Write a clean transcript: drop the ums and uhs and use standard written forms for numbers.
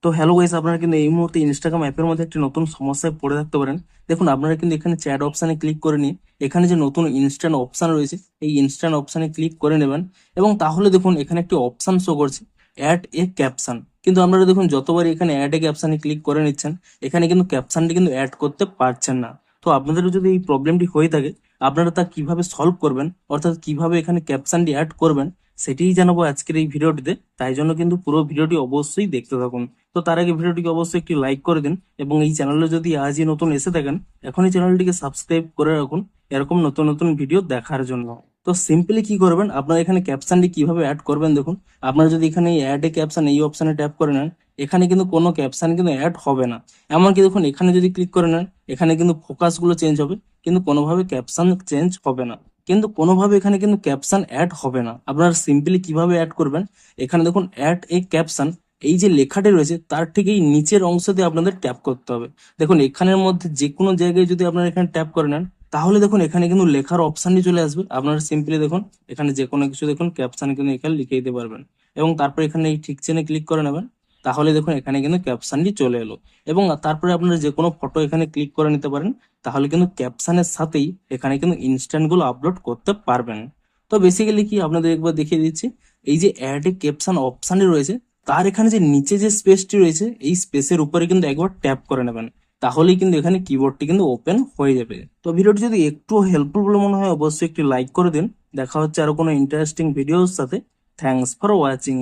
তো hello guys, আপনারা কিন্তু এই মুহূর্তে ইনস্টাগ্রাম অ্যাপের মধ্যে একটি নতুন সমস্যায় পড়ে থাকতে পারেন। দেখুন, আপনারা কিন্তু এখানে চ্যাট অপশানে ক্লিক করে নিয়ে এখানে যে নতুন ইনস্ট্যান্ট অপশান রয়েছে এই ইনস্ট্যান্ট অপশানে ক্লিক করে নেবেন। এবং তাহলে দেখুন এখানে একটি অপশান শো করছে, অ্যাড এ ক্যাপশন। কিন্তু আপনারা দেখুন যতবারই এখানে অ্যাড এ ক্যাপশানে ক্লিক করে নিচ্ছেন, এখানে কিন্তু ক্যাপশনটি কিন্তু অ্যাড করতে পারছেন না। তো আপনাদের যদি এই প্রবলেমটি হয়ে থাকে, আপনারা তা কিভাবে সলভ করবেন, অর্থাৎ কিভাবে এখানে ক্যাপশনটি অ্যাড করবেন, সেটিই জানাবো আজকের এই ভিডিওটিতে। তাই জন্য কিন্তু পুরো ভিডিওটি অবশ্যই দেখতে থাকুন। তো তার আগে ভিডিওটিকে অবশ্যই একটি লাইক করে দিন, এবং এই চ্যানেলে যদি আজই নতুন এসে থাকেন এখনই চ্যানেলটিকে সাবস্ক্রাইব করে রাখুন এরকম নতুন নতুন ভিডিও দেখার জন্য। তো সিম্পলি কি করবেন, আপনারা এখানে ক্যাপশনটি কিভাবে অ্যাড করবেন দেখুন। আপনারা যদি এখানে অ্যাড এ ক্যাপশন এই অপশনে ট্যাপ করে নেন, এখানে কিন্তু কোনো ক্যাপশন কিন্তু অ্যাড হবে না। এমনকি দেখুন এখানে যদি ক্লিক করে নেন, এখানে কিন্তু ফোকাসগুলো চেঞ্জ হবে, কিন্তু কোনোভাবে ক্যাপশন চেঞ্জ হবে না। কিন্তু কোনোভাবে এখানে কিন্তু ক্যাপশন অ্যাড হবে না। আপনারা সিম্পলি কিভাবে অ্যাড করবেন, এখানে দেখুন অ্যাড এ ক্যাপশন, এই যে লেখাটি রয়েছে তার ঠিক এই নিচের অংশ দিয়ে আপনাদের ট্যাপ করতে হবে। দেখুন এখানের মধ্যে যে কোনো জায়গায় যদি আপনারা এখানে ট্যাপ করে নেন, তাহলে দেখুন এখানে কিন্তু লেখার অপশানটি চলে আসবে। আপনারা সিম্পলি দেখুন এখানে যে কোনো কিছু দেখুন ক্যাপশন কিন্তু এখানে লিখে দিতে পারবেন। এবং তারপর এখানে এই ঠিক চেনে ক্লিক করে নেবেন, তাহলে দেখুন এখানে কিন্তু ক্যাপশনটি চলে এলো। এবং তারপরে আপনারা যে কোনো ফটো এখানে ক্লিক করে নিতে পারেন, তাহলে কিন্তু ক্যাপশনের সাথেই এখানে কিন্তু ইনস্ট্যান্ট গুলো আপলোড করতে পারবেন। তো বেসিক্যালি কি আপনাদের একবার দেখিয়ে দিচ্ছি, এই যে অ্যাড এ ক্যাপশন অপশানটি রয়েছে তার এখানে যে নিচে যে স্পেসটি রয়েছে এই স্পেসের উপরে কিন্তু একবার ট্যাপ করে নেবেন, তাহলেই কিন্তু এখানে কিবোর্ডটি কিন্তু ওপেন হয়ে যাবে। তো ভিডিওটি যদি একটু হেল্পফুল বলে মনে হয় অবশ্যই একটি লাইক করে দিন। দেখা হচ্ছে আরো কোনো ইন্টারেস্টিং ভিডিওর সাথে। Thanks for watching.